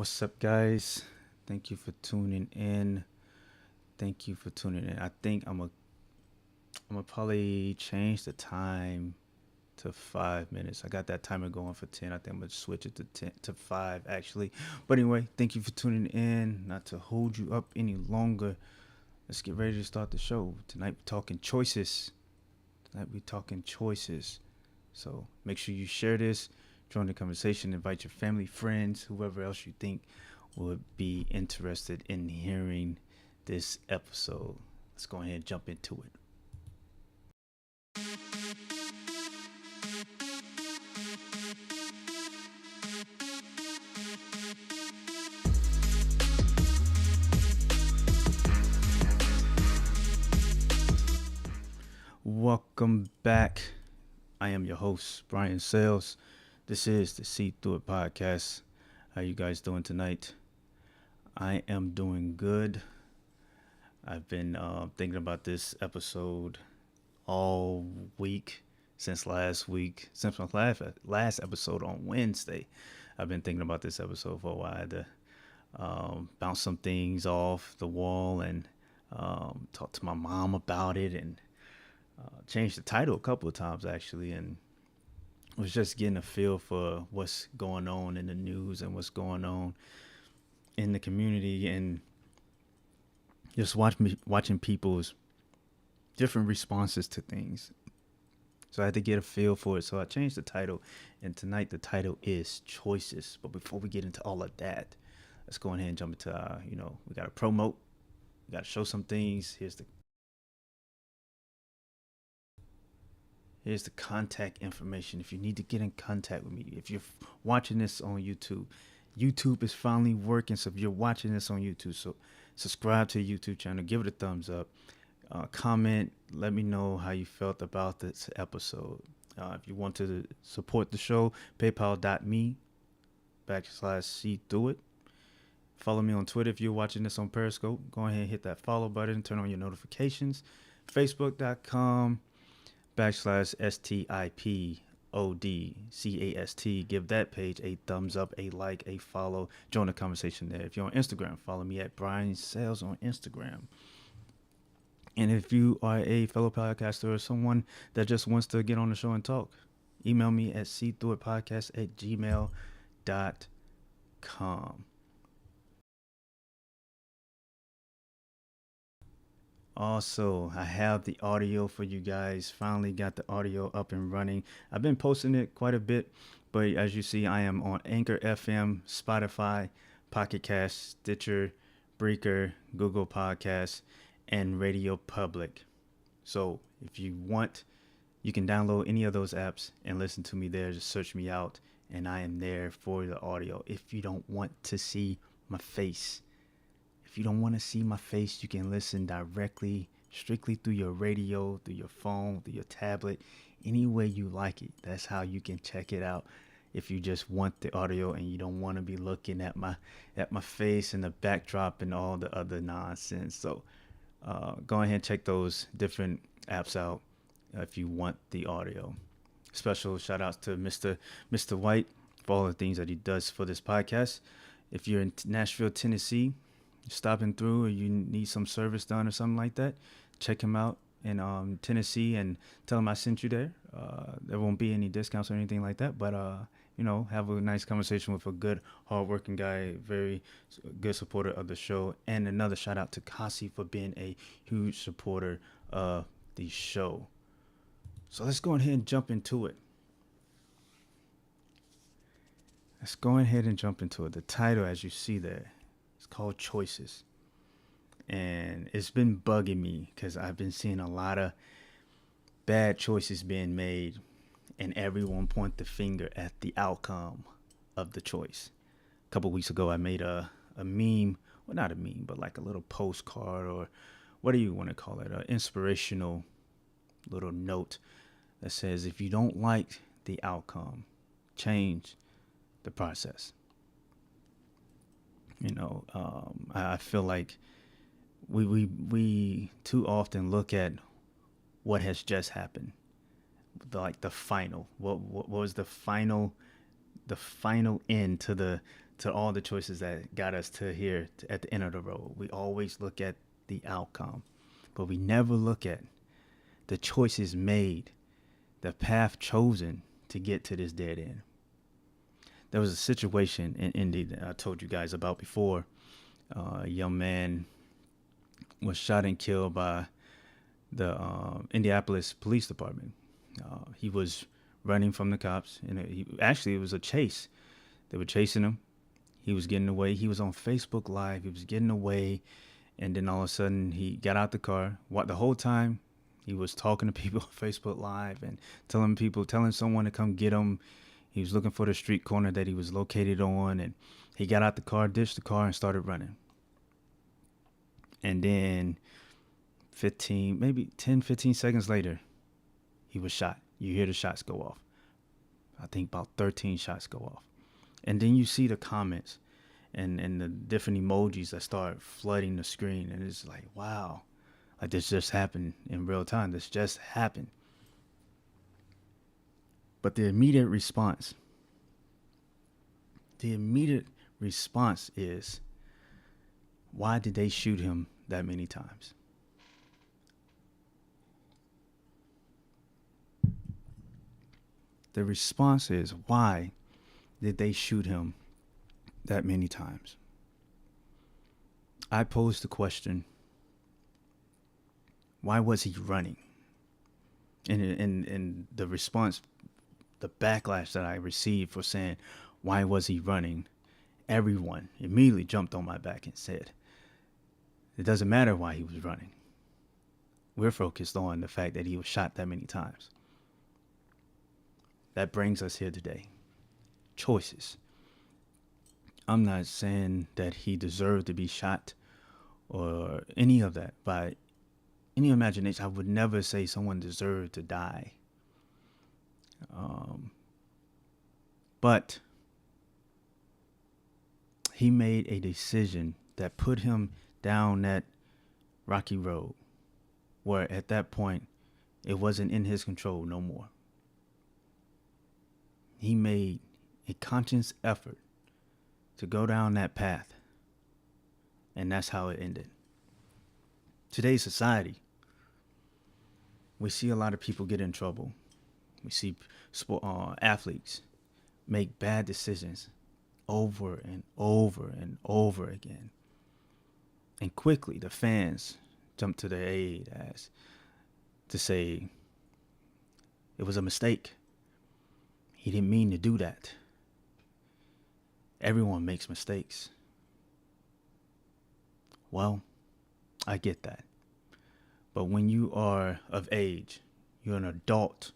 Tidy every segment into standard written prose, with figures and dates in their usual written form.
What's up, guys? Thank you for tuning in. I think I'm gonna probably change the time to 5 minutes. I got that timer going for 10. I think I'm gonna switch it to 5 actually. But anyway, thank you for tuning in. Not to hold you up any longer. Let's get ready to start the show. Tonight we're talking choices. So make sure you share this, join the conversation, invite your family, friends, whoever else you think would be interested in hearing this episode. Let's go ahead and jump into it. Welcome back. I am your host, Brian Sales. This is the See Through It podcast. How you guys doing tonight? I am doing good. I've been thinking about this episode all week since last week, since my last episode on Wednesday. I've been thinking about this episode for a while. I had to bounce some things off the wall and talk to my mom about it and changed the title a couple of times actually, and was just getting a feel for what's going on in the news and what's going on in the community, and just watching people's different responses to things. So I had to get a feel for it. So I changed the title, and tonight the title is Choices. But before we get into all of that, let's go ahead and jump into we got to promote, we got to show some things. Here's the contact information. If you need to get in contact with me, if you're watching this on YouTube, YouTube is finally working. So if you're watching this on YouTube, so subscribe to the YouTube channel, give it a thumbs up, comment, let me know how you felt about this episode. If you want to support the show, paypal.me/SeeThroughIt. Follow me on Twitter. If you're watching this on Periscope, go ahead and hit that follow button, turn on your notifications. Facebook.com/STIPODCAST. Give that page a thumbs up, a like, a follow. Join the conversation there. If you're on Instagram, follow me at Brian Sales on Instagram. And if you are a fellow podcaster or someone that just wants to get on the show and talk, email me at SeeThroughItPodcast@gmail.com. Also, I have the audio for you guys. Finally got the audio up and running. I've been posting it quite a bit, but as you see, I am on Anchor FM, Spotify, Pocket Cast, Stitcher, Breaker, Google Podcasts, and Radio Public. So if you want, you can download any of those apps and listen to me there. Just search me out, and I am there for the audio. If you don't want to see my face, you can listen directly, strictly through your radio, through your phone, through your tablet, any way you like it. That's how you can check it out. If you just want the audio and you don't want to be looking at my face and the backdrop and all the other nonsense. So go ahead and check those different apps out if you want the audio. Special shout outs to Mr. White for all the things that he does for this podcast. If you're in Nashville, Tennessee, stopping through, or you need some service done or something like that, check him out in Tennessee and tell him I sent you there. There won't be any discounts or anything like that, but have a nice conversation with a good, hardworking guy, very good supporter of the show. And another shout out to Kasi for being a huge supporter of the show. So let's go ahead and jump into it. The title, as you see there, it's called Choices. And it's been bugging me because I've been seeing a lot of bad choices being made, and everyone point the finger at the outcome of the choice. A couple weeks ago, I made a meme, well, not a meme, but like a little postcard, or what do you want to call it? An inspirational little note that says, if you don't like the outcome, change the process. I feel like we too often look at what has just happened, like the final. What was the final end to the to all the choices that got us to here at the end of the road. We always look at the outcome, but we never look at the choices made, the path chosen to get to this dead end. There was a situation in Indy that I told you guys about before. A young man was shot and killed by the Indianapolis Police Department. He was running from the cops, and it was a chase. They were chasing him. He was getting away. He was on Facebook Live. He was getting away, and then all of a sudden he got out the car. The whole time he was talking to people on Facebook Live and telling someone to come get him. He was looking for the street corner that he was located on, and he got out the car, ditched the car, and started running. And then 10, 15 seconds later, he was shot. You hear the shots go off. I think about 13 shots go off. And then you see the comments and the different emojis that start flooding the screen. And it's like, wow, like this just happened in real time. This just happened. But the immediate response is, why did they shoot him that many times? The response is, why did they shoot him that many times? I posed the question, why was he running? And the response, the backlash that I received for saying, why was he running? Everyone immediately jumped on my back and said, it doesn't matter why he was running. We're focused on the fact that he was shot that many times. That brings us here today. Choices. I'm not saying that he deserved to be shot or any of that by any imagination. I would never say someone deserved to die. But he made a decision that put him down that rocky road where at that point it wasn't in his control no more. He made a conscious effort to go down that path, and that's how it ended. Today's society, we see a lot of people get in trouble. We see athletes make bad decisions over and over and over again. And quickly, the fans jump to their aid as to say it was a mistake. He didn't mean to do that. Everyone makes mistakes. Well, I get that. But when you are of age, you're an adult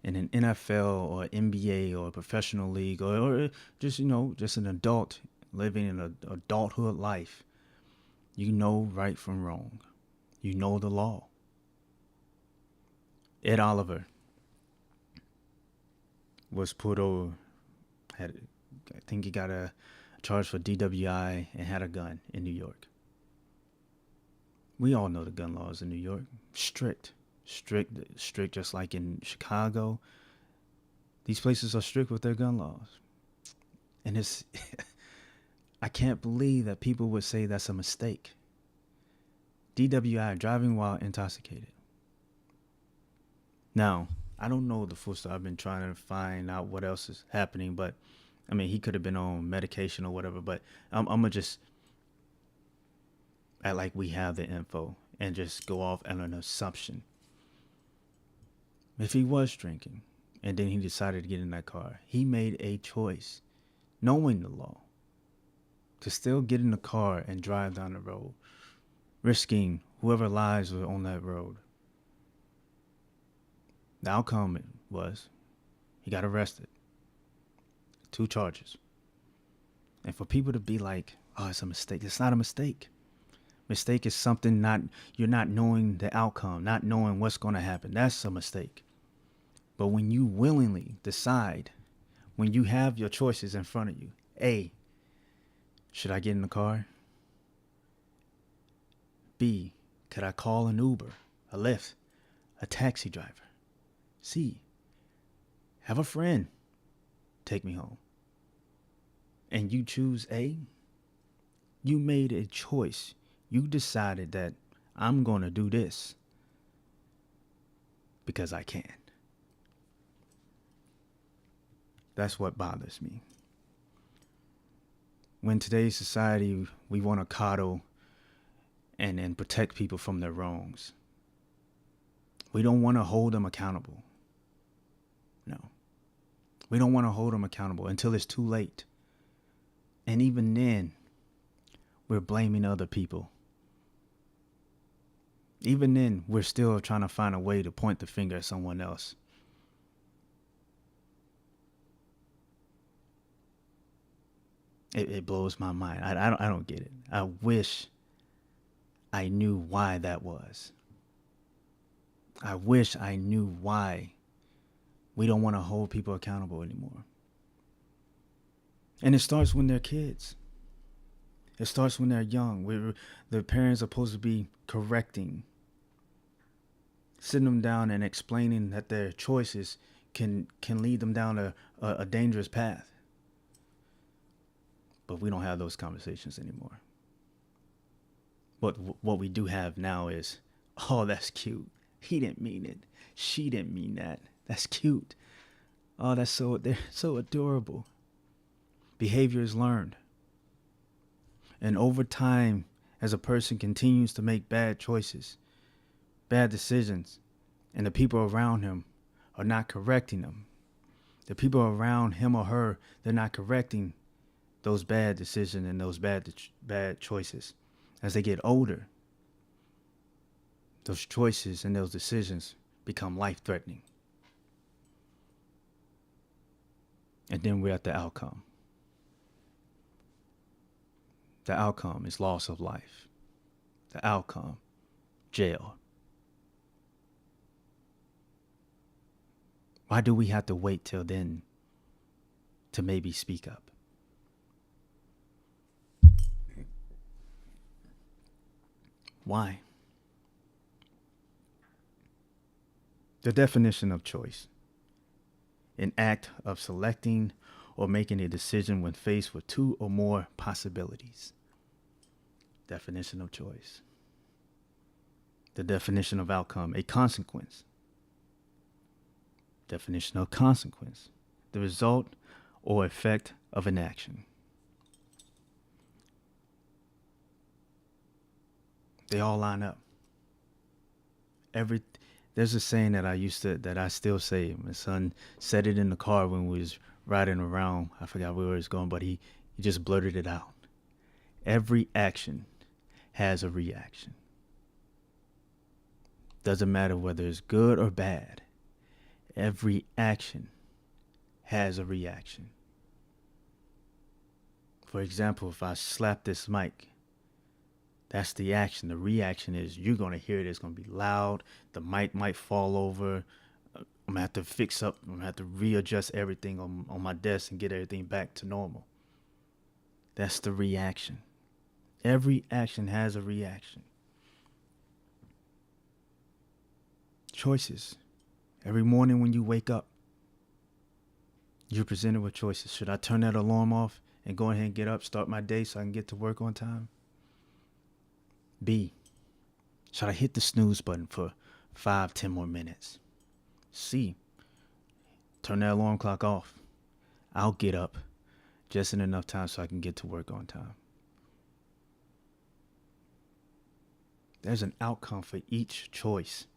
in an NFL or NBA or a professional league or just an adult living an adulthood life, you know right from wrong. You know the law. Ed Oliver was put over, I think he got a charge for DWI and had a gun in New York. We all know the gun laws in New York. Strict, just like in Chicago. These places are strict with their gun laws. And it's, I can't believe that people would say that's a mistake. DWI, driving while intoxicated. Now, I don't know the full story. I've been trying to find out what else is happening, but I mean, he could have been on medication or whatever, but I'm going to just act like we have the info and just go off on an assumption. If he was drinking and then he decided to get in that car, he made a choice, knowing the law, to still get in the car and drive down the road, risking whoever lives were on that road. The outcome was he got arrested. 2 charges. And for people to be like, oh, it's a mistake. It's not a mistake. Mistake is something you're not knowing the outcome, not knowing what's going to happen. That's a mistake. But when you willingly decide, when you have your choices in front of you, A, should I get in the car? B, could I call an Uber, a Lyft, a taxi driver? C, have a friend take me home. and you choose A, you made a choice. You decided that I'm going to do this because I can. That's what bothers me. When today's society, we want to coddle and protect people from their wrongs. We don't want to hold them accountable. No. We don't want to hold them accountable until it's too late. And even then, we're blaming other people. Even then, we're still trying to find a way to point the finger at someone else. It blows my mind. I don't get it. I wish I knew why that was. I wish I knew why we don't want to hold people accountable anymore. And it starts when they're kids. It starts when they're young. The parents are supposed to be correcting, sitting them down and explaining that their choices can lead them down a dangerous path. But we don't have those conversations anymore. But what we do have now is, oh, that's cute. He didn't mean it. She didn't mean that. That's cute. Oh, they're so adorable. Behavior is learned. And over time, as a person continues to make bad choices, bad decisions, and the people around him are not correcting them, the people around him or her, they're not correcting those bad decisions and those bad choices. As they get older, those choices and those decisions become life-threatening. And then we're at the outcome. The outcome is loss of life. The outcome, jail. Why do we have to wait till then to maybe speak up? Why? The definition of choice: an act of selecting or making a decision when faced with two or more possibilities. Definition of choice. The definition of outcome: a consequence. Definition of consequence: the result or effect of an action. They all line up. There's a saying that I still say. My son said it in the car when we was riding around. I forgot where he was going, but he just blurted it out. Every action has a reaction. Doesn't matter whether it's good or bad. Every action has a reaction. For example, if I slap this mic, that's the action. The reaction is you're going to hear it. It's going to be loud. The mic might fall over. I'm going to have to fix up. I'm going to have to readjust everything on my desk and get everything back to normal. That's the reaction. Every action has a reaction. Choices. Every morning when you wake up, you're presented with choices. Should I turn that alarm off and go ahead and get up, start my day so I can get to work on time? B, should I hit the snooze button for 5-10 more minutes? C, turn that alarm clock off. I'll get up just in enough time so I can get to work on time. There's an outcome for each choice.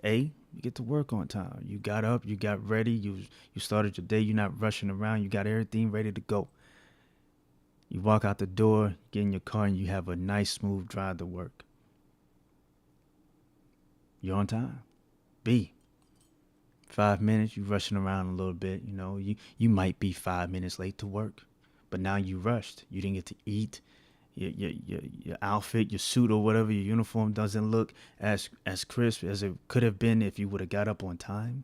A, you get to work on time. You got up, you got ready, you started your day, you're not rushing around, you got everything ready to go. You walk out the door, get in your car, and you have a nice, smooth drive to work. You're on time. B, 5 minutes, you rushing around a little bit. You might be 5 minutes late to work, but now you rushed. You didn't get to eat. Your outfit, your suit or whatever, your uniform doesn't look as crisp as it could have been if you would have got up on time.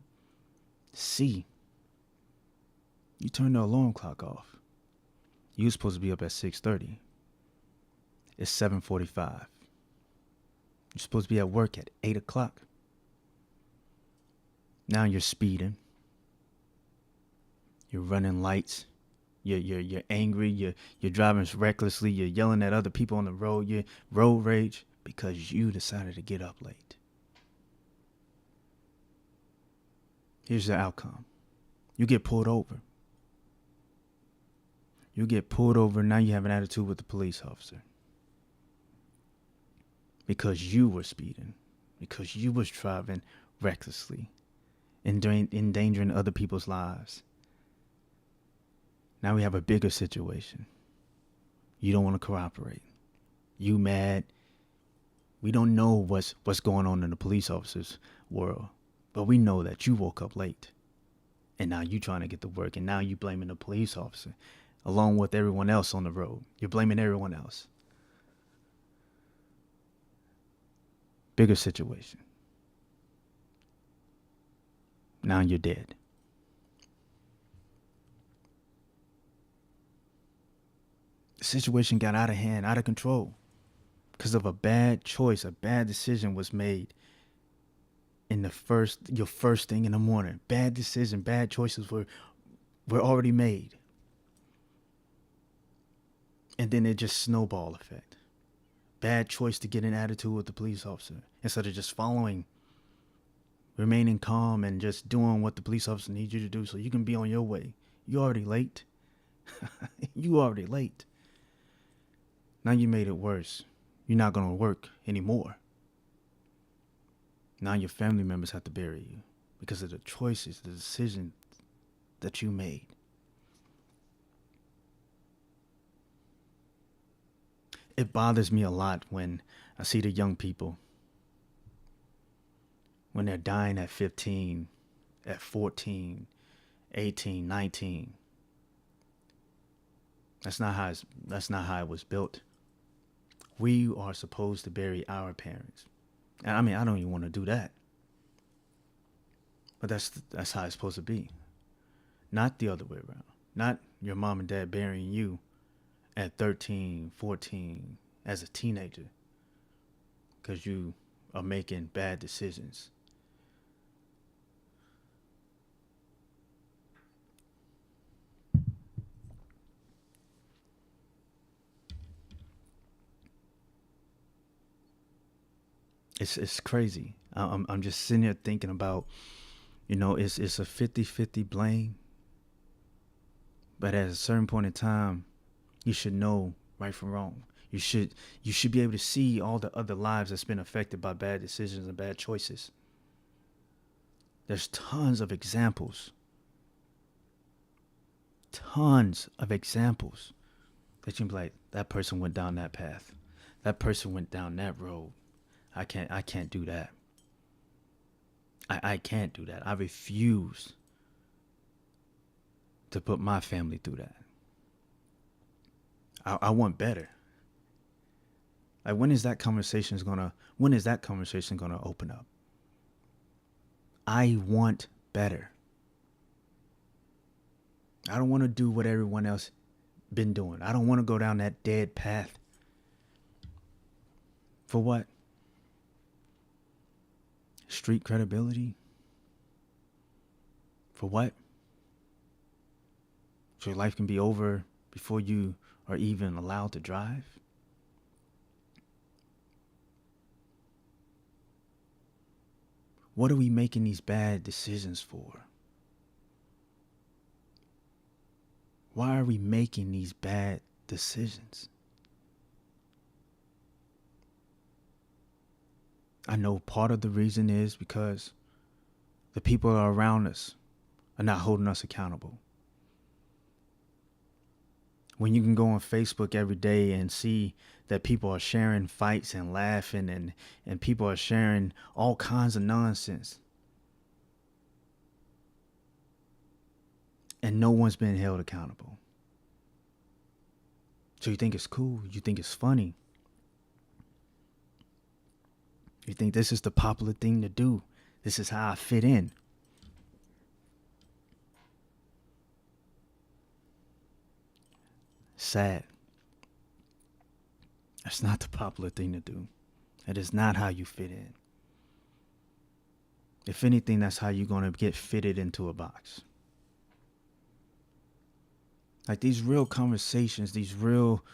C, you turn the alarm clock off. You were supposed to be up at 6:30. It's 7:45. You're supposed to be at work at 8 o'clock. Now you're speeding. You're running lights. You're angry. You're driving recklessly. You're yelling at other people on the road. You road rage because you decided to get up late. Here's the outcome. You get pulled over. You get pulled over. Now you have an attitude with the police officer. Because you were speeding. Because you was driving recklessly. Endangering other people's lives. Now we have a bigger situation. You don't want to cooperate. You mad. We don't know what's going on in the police officer's world. But we know that you woke up late. And now you trying to get to work. And now you blaming the police officer. Along with everyone else on the road. You're blaming everyone else. Bigger situation. Now you're dead. The situation got out of hand, out of control. Because of a bad choice, a bad decision was made in your first thing in the morning. Bad decision, bad choices were already made. And then it just snowball effect. Bad choice to get an attitude with the police officer instead of just following, remaining calm and just doing what the police officer needs you to do so you can be on your way. You already late. You already late. Now you made it worse. You're not going to work anymore. Now your family members have to bury you because of the choices, the decisions that you made. It bothers me a lot when I see the young people, when they're dying at 15, at 14, 18, 19. That's not how it was built. We are supposed to bury our parents. And I mean, I don't even want to do that. But that's how it's supposed to be. Not the other way around. Not your mom and dad burying you at 13, 14, as a teenager. Because you are making bad decisions. It's crazy. I'm just sitting here thinking about, it's a 50-50 blame. But at a certain point in time, you should know right from wrong. You should be able to see all the other lives that's been affected by bad decisions and bad choices. There's tons of examples. Tons of examples that you can be like, that person went down that path. That person went down that road. I can't do that. I can't do that. I refuse to put my family through that. I want better. Like, when is that conversation gonna open up? I want better. I don't want to do what everyone else been doing. I don't want to go down that dead path. For what? Street credibility? For what? So your life can be over before you are even allowed to drive? What are we making these bad decisions for? Why are we making these bad decisions? I know part of the reason is because the people that are around us are not holding us accountable. When you can go on Facebook every day and see that people are sharing fights and laughing and people are sharing all kinds of nonsense. And no one's been held accountable. So you think it's cool. You think it's funny. You think this is the popular thing to do. This is how I fit in. Sad. That's not the popular thing to do. That is not how you fit in. If anything, that's how you're going to get fitted into a box. Like these real conversations, these real,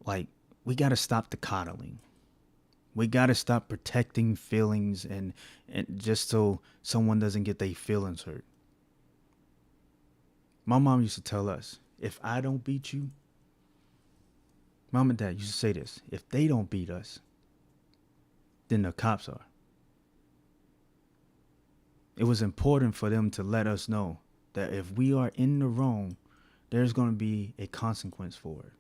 like, we got to stop the coddling. We got to stop protecting feelings and just so someone doesn't get their feelings hurt. My mom used to tell us, if I don't beat you, mom and dad used to say this, if they don't beat us, then the cops are. It was important for them to let us know that if we are in the wrong, there's going to be a consequence for it.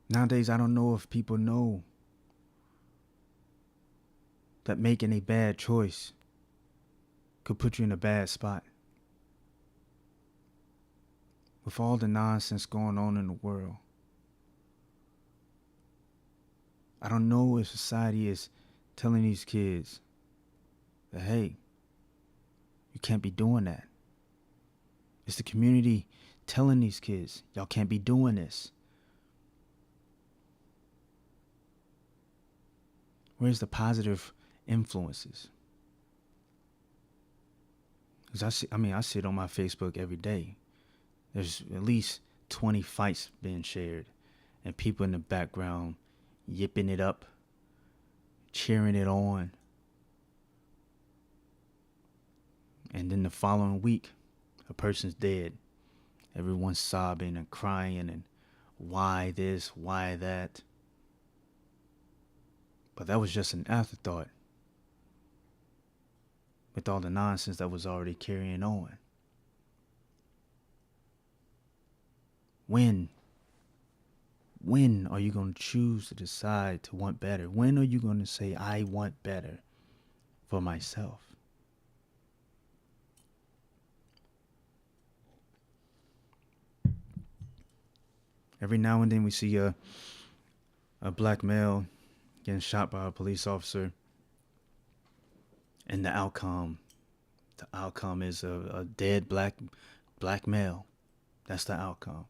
Nowadays, I don't know if people know that making a bad choice could put you in a bad spot. With all the nonsense going on in the world, I don't know if society is telling these kids that, hey, you can't be doing that. It's the community telling these kids, y'all can't be doing this. Where's the positive influences? Because I see it on my Facebook every day. There's at least 20 fights being shared and people in the background yipping it up, cheering it on. And then the following week, a person's dead. Everyone's sobbing and crying and why this, why that. But that was just an afterthought with all the nonsense that was already carrying on. When are you going to choose to decide to want better? When are you going to say, I want better for myself? Every now and then we see a black male getting shot by a police officer, and the outcome is a dead black male. That's the outcome.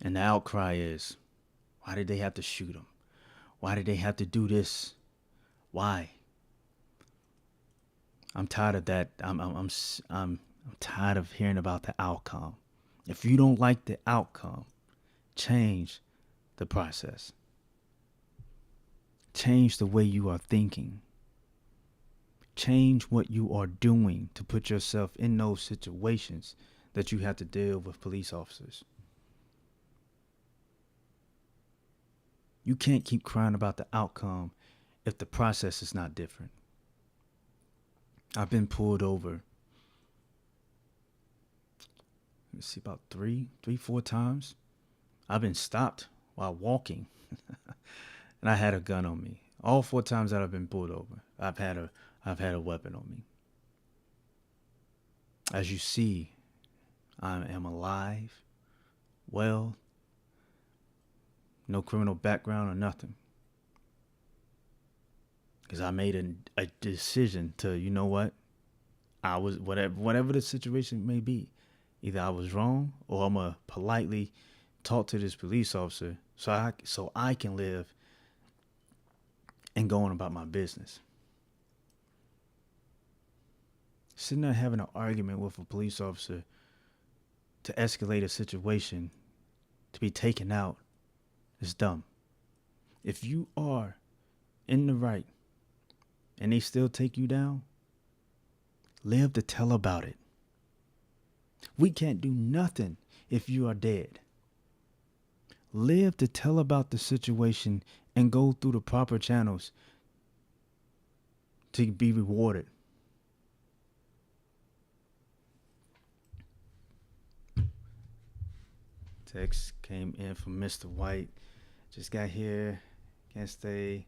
And the outcry is, why did they have to shoot him? Why did they have to do this? Why? I'm tired of that. I'm tired of hearing about the outcome. If you don't like the outcome, change the process. Change the way you are thinking. Change what you are doing to put yourself in those situations that you have to deal with police officers. You can't keep crying about the outcome if the process is not different. I've been pulled over, about 4 times. I've been stopped while walking, and I had a gun on me. All 4 times that I've been pulled over, I've had a weapon on me. As you see, I am alive, well, no criminal background or nothing. Because I made a decision to, you know what? I was, whatever the situation may be, either I was wrong or I'm going to politely talk to this police officer so I can live and go on about my business. Sitting there having an argument with a police officer to escalate a situation to be taken out is dumb. If you are in the right and they still take you down, live to tell about it. We can't do nothing if you are dead. Live to tell about the situation and go through the proper channels to be rewarded. Text came in from Mr. White. Just got here. Can't stay.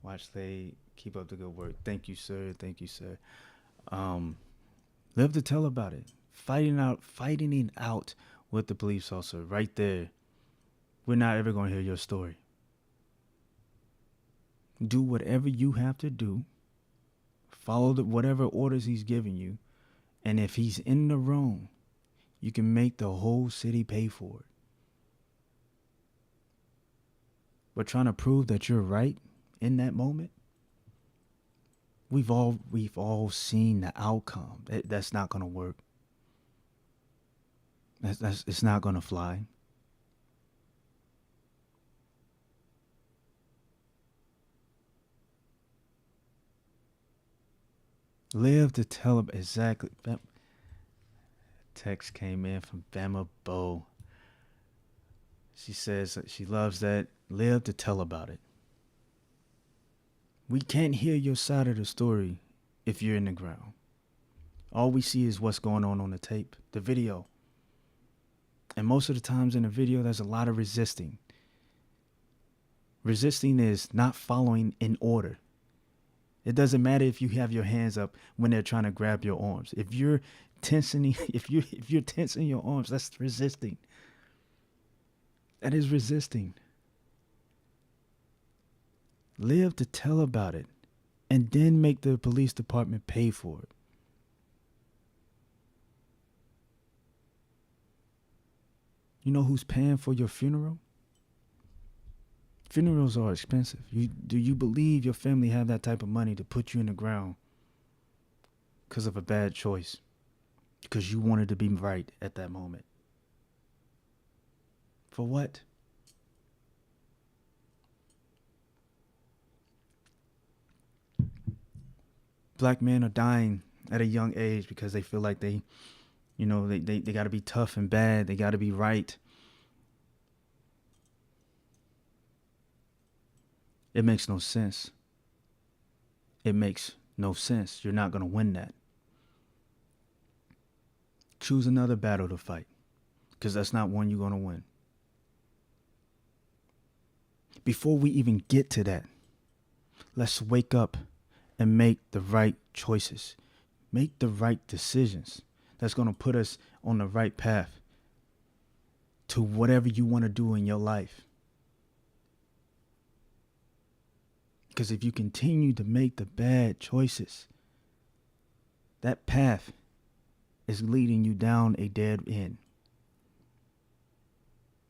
Watch late. Keep up the good work. Thank you, sir. Thank you, sir. Live to tell about it. Fighting it out with the police officer right there. We're not ever going to hear your story. Do whatever you have to do. Follow whatever orders he's giving you. And if he's in the wrong, you can make the whole city pay for it. But trying to prove that you're right in that moment, we've all seen the outcome. That's not going to work. It's not going to fly. Live to tell exactly. That text came in from Bama Bo. She says that she loves that. Live to tell about it. We can't hear your side of the story if you're in the ground. All we see is what's going on the tape, the video. And most of the times in the video, there's a lot of resisting. Resisting is not following in order. It doesn't matter if you have your hands up when they're trying to grab your arms. If you're tensing, if you're tensing your arms, that's resisting. That is resisting. Live to tell about it, and then make the police department pay for it. You know who's paying for your funeral? Funerals are expensive. Do you believe your family have that type of money to put you in the ground because of a bad choice? Because you wanted to be right at that moment. For what? Black men are dying at a young age because they feel like they got to be tough and bad. They got to be right. It makes no sense. It makes no sense. You're not going to win that. Choose another battle to fight, because that's not one you're going to win. Before we even get to that, let's wake up and make the right choices. Make the right decisions. That's going to put us on the right path to whatever you want to do in your life. Because if you continue to make the bad choices, that path is leading you down a dead end.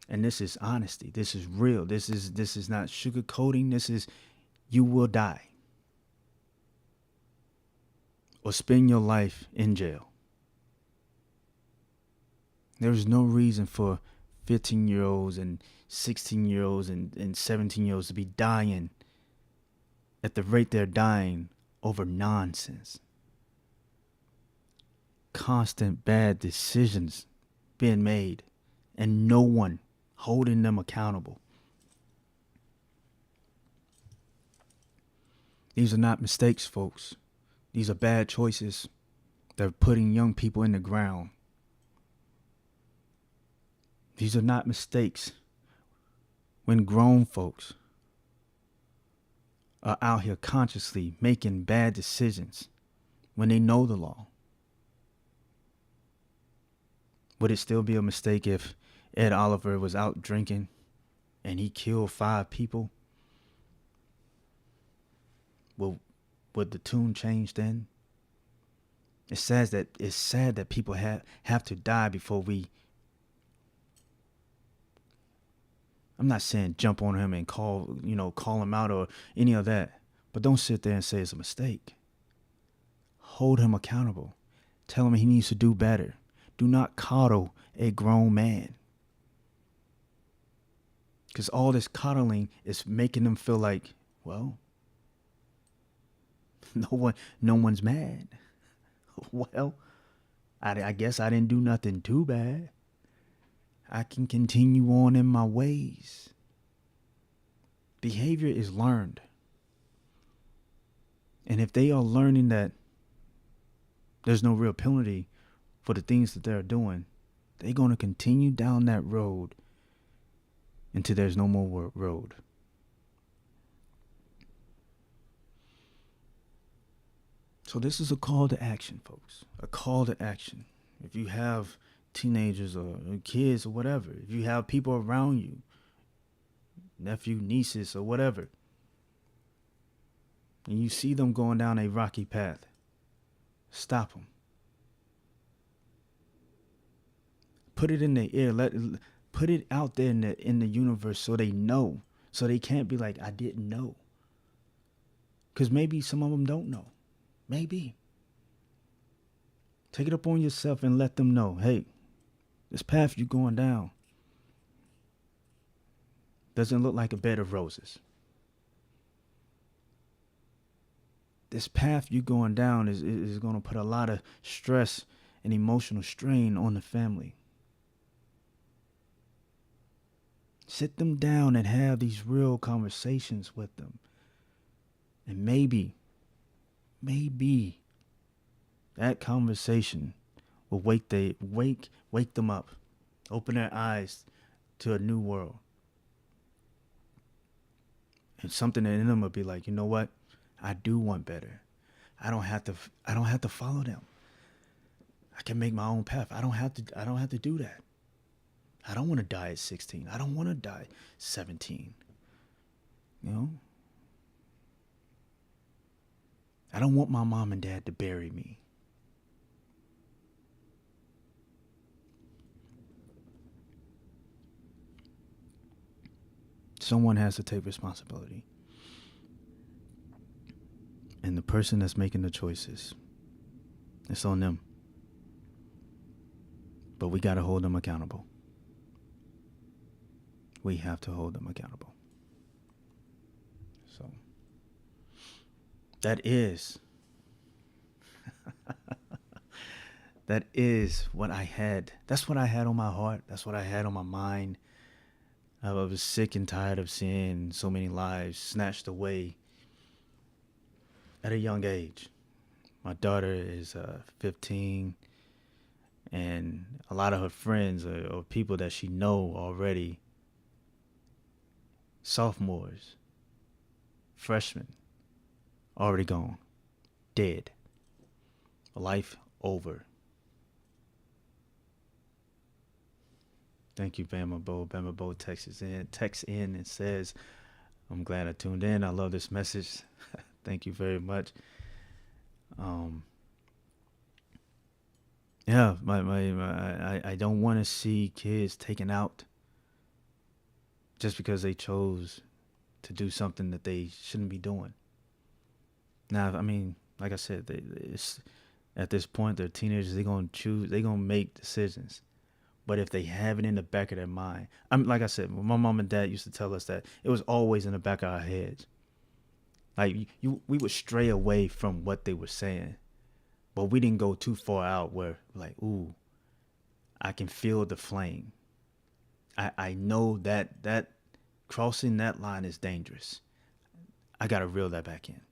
And this is honesty. This is real. This is not sugarcoating. This is, you will die or spend your life in jail. There is no reason for 15-year-olds and 16-year-olds and 17-year-olds to be dying at the rate they're dying over nonsense. Constant bad decisions being made and no one holding them accountable. These are not mistakes, folks. These are bad choices that are putting young people in the ground. These are not mistakes when grown folks are out here consciously making bad decisions when they know the law. Would it still be a mistake if Ed Oliver was out drinking and he killed 5 people? Well, would the tune change then? It's sad that people have to die before we. I'm not saying jump on him and call him out or any of that, but don't sit there and say it's a mistake. Hold him accountable. Tell him he needs to do better. Do not coddle a grown man. Because all this coddling is making them feel like, well, no one's mad. Well, I guess I didn't do nothing too bad. I can continue on in my ways. Behavior is learned. And if they are learning that there's no real penalty for the things that they're doing, they're going to continue down that road until there's no more road. So this is a call to action, folks. A call to action. If you have teenagers or kids or whatever, if you have people around you, nephew, nieces or whatever, and you see them going down a rocky path, stop them. Put it in their ear. Put it out there in the universe so they know. So they can't be like, I didn't know. Because maybe some of them don't know. Maybe. Take it upon yourself and let them know, hey, This path you're going down doesn't look like a bed of roses. This path you're going down is going to put a lot of stress and emotional strain on the family. Sit them down and have these real conversations with them. And maybe that conversation will wake them up, open their eyes to a new world. And something in them will be like, you know what? I do want better. I don't have to follow them. I can make my own path. I don't have to do that. I don't want to die at 16. I don't want to die 17. You know? I don't want my mom and dad to bury me. Someone has to take responsibility. And the person that's making the choices, it's on them. But we got to hold them accountable. We have to hold them accountable. So that is what I had. That's what I had on my heart. That's what I had on my mind. I was sick and tired of seeing so many lives snatched away at a young age. My daughter is 15, and a lot of her friends or people that she know already, sophomores, freshmen, already gone, dead, life over. Thank you, Bama Bo. Bama Bo texts in and says, I'm glad I tuned in. I love this message. Thank you very much. Yeah, I don't want to see kids taken out just because they chose to do something that they shouldn't be doing. Now, I mean, like I said, at this point, they're teenagers. They're going to make decisions. But if they have it in the back of their mind, like I said, my mom and dad used to tell us that it was always in the back of our heads. Like we would stray away from what they were saying, but we didn't go too far out where like, ooh, I can feel the flame. I know that crossing that line is dangerous. I got to reel that back in.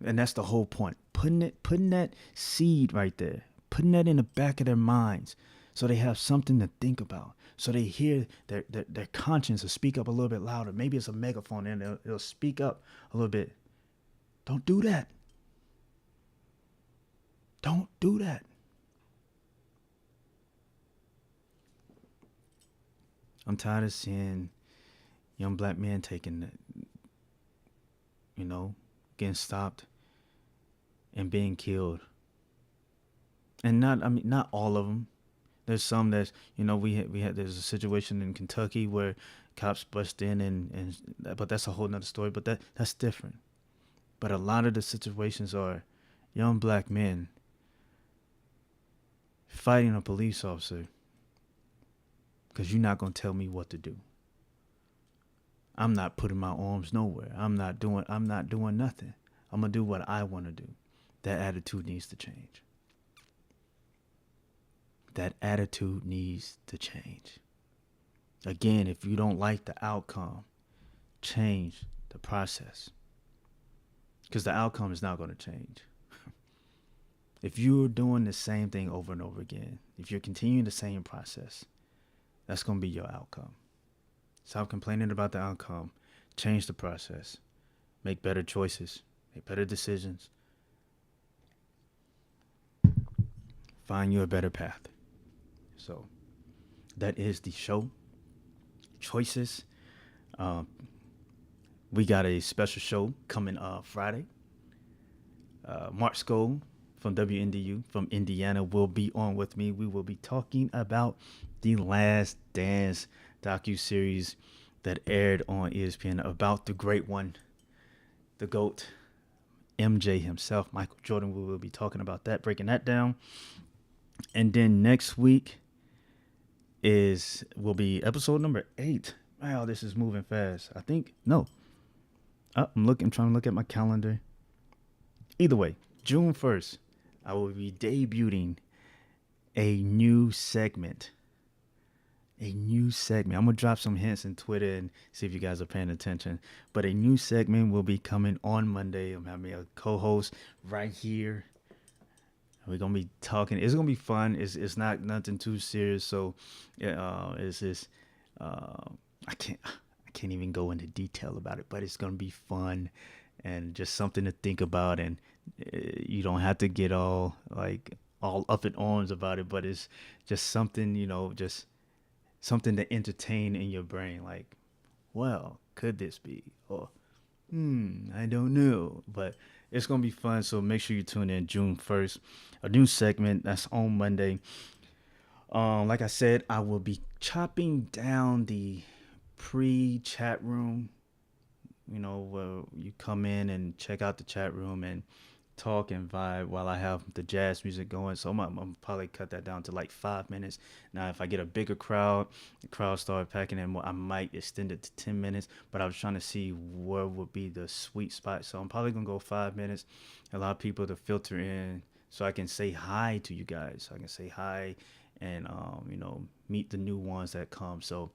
And that's the whole point. Putting that seed right there. Putting that in the back of their minds so they have something to think about. So they hear their conscience will speak up a little bit louder. Maybe it's a megaphone and it'll speak up a little bit. Don't do that. Don't do that. I'm tired of seeing young black men taking, getting stopped and being killed. And not all of them. There's some that's, there's a situation in Kentucky where cops bust in but that's a whole nother story, but that's different. But a lot of the situations are young black men fighting a police officer because you're not going to tell me what to do. I'm not putting my arms nowhere. I'm not doing nothing. I'm going to do what I want to do. That attitude needs to change. That attitude needs to change. Again, if you don't like the outcome, change the process. Because the outcome is not going to change. If you're doing the same thing over and over again, if you're continuing the same process, that's going to be your outcome. Stop complaining about the outcome. Change the process. Make better choices. Make better decisions. Find you a better path. So that is the show. Choices. We got a special show coming Friday. Mark Skoll from WNDU from Indiana will be on with me. We will be talking about The Last Dance docuseries that aired on ESPN about the great one, the GOAT, MJ himself, Michael Jordan. We will be talking about that, breaking that down. And then next week will be episode number 8. Wow, this is moving fast. I think no. I'm trying to look at my calendar. Either way, June 1st, I will be debuting a new segment. A new segment. I'm gonna drop some hints in Twitter and see if you guys are paying attention. But a new segment will be coming on Monday. I'm having a co-host right here. We're gonna be talking. It's gonna be fun. It's not nothing too serious. So, yeah, it's just I can't even go into detail about it. But it's gonna be fun and just something to think about. And you don't have to get all up in arms about it. But it's just something, just something to entertain in your brain. Like, well, could this be? Or I don't know, but it's gonna be fun. So make sure you tune in June 1st. A new segment that's on Monday. Like I said, I will be chopping down the pre-chat room. Where you come in and check out the chat room and talk and vibe while I have the jazz music going. So I'm probably cut that down to like 5 minutes. Now, if I get a bigger crowd, the crowd start packing in more, I might extend it to 10 minutes. But I was trying to see where would be the sweet spot. So I'm probably going to go 5 minutes, allow people to filter in so I can say hi to you guys. So I can say hi and, meet the new ones that come. So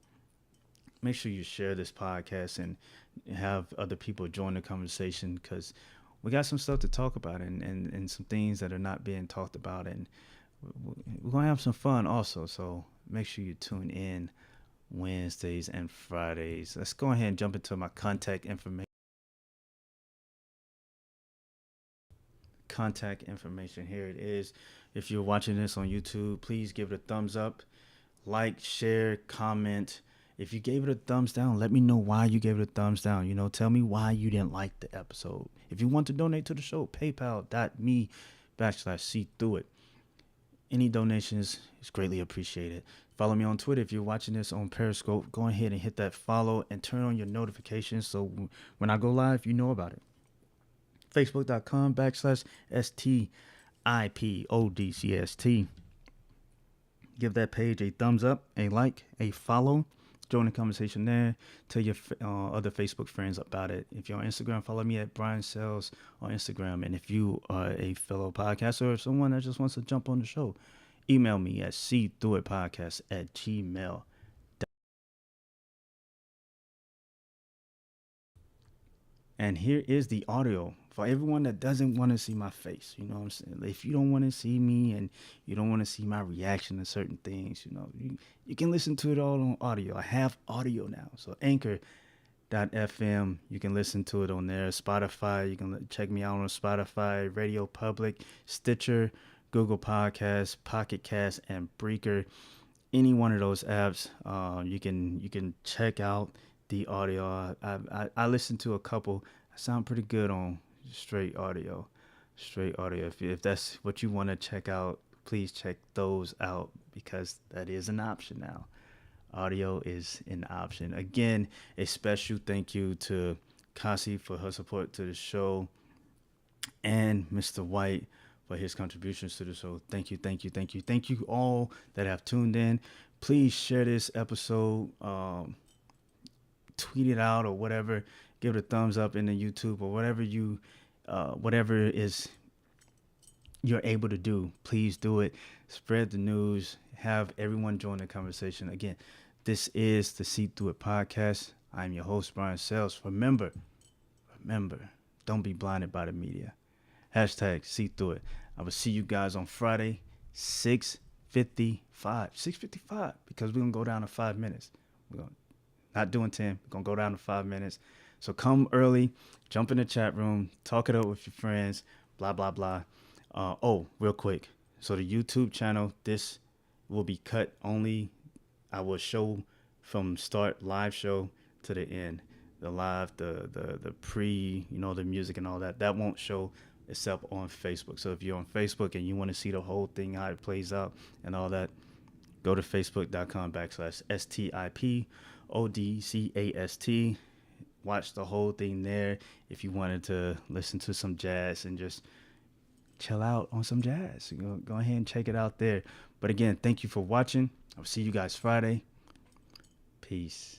make sure you share this podcast and have other people join the conversation because we got some stuff to talk about and some things that are not being talked about. And we're going to have some fun also. So make sure you tune in Wednesdays and Fridays. Let's go ahead and jump into my contact information. Contact information. Here it is. If you're watching this on YouTube, please give it a thumbs up, like, share, comment. If you gave it a thumbs down, let me know why you gave it a thumbs down. Tell me why you didn't like the episode. If you want to donate to the show, paypal.me/see through it. Any donations is greatly appreciated. Follow me on Twitter. If you're watching this on Periscope, go ahead and hit that follow and turn on your notifications so when I go live, you know about it. Facebook.com/STIPODCST. Give that page a thumbs up, a like, a follow. Join the conversation there. Tell your other Facebook friends about it. If you're on Instagram, follow me at Brian Sells on Instagram. And if you are a fellow podcaster or someone that just wants to jump on the show, email me at SeeThroughItPodcast@gmail.com. And here is the audio for everyone that doesn't want to see my face. You know what I'm saying? If you don't want to see me and you don't want to see my reaction to certain things, you can listen to it all on audio. I have audio now. So Anchor.fm, you can listen to it on there. Spotify, you can check me out on Spotify, Radio Public, Stitcher, Google Podcasts, Pocket Cast, and Breaker. Any one of those apps, you can check out the audio. I listened to a couple. I sound pretty good on straight audio. Straight audio. If that's what you want to check out, please check those out because that is an option now. Audio is an option. Again, a special thank you to Kasi for her support to the show and Mr. White for his contributions to the show. Thank you, thank you, thank you. Thank you all that have tuned in. Please share this episode. Tweet it out or whatever. Give it a thumbs up in the YouTube or whatever is you're able to do. Please do it. Spread the news. Have everyone join the conversation. Again, this is the See Through It podcast. I'm your host, Brian Sells. Remember, don't be blinded by the media. Hashtag See Through It. I will see you guys on Friday, 6:55. 6:55 because we're going to go down to 5 minutes. We're going to not doing 10. We're going to go down to 5 minutes. So come early, jump in the chat room, talk it up with your friends, blah, blah, blah. Real quick. So the YouTube channel, this will be cut only. I will show from start live show to the end. The live, the pre, the music and all that. That won't show except on Facebook. So if you're on Facebook and you want to see the whole thing, how it plays out and all that, go to facebook.com/STIPODCAST. Watch the whole thing there. If you wanted to listen to some jazz and just chill out on some jazz. Go ahead and check it out there. But again, thank you for watching. I'll see you guys Friday. Peace.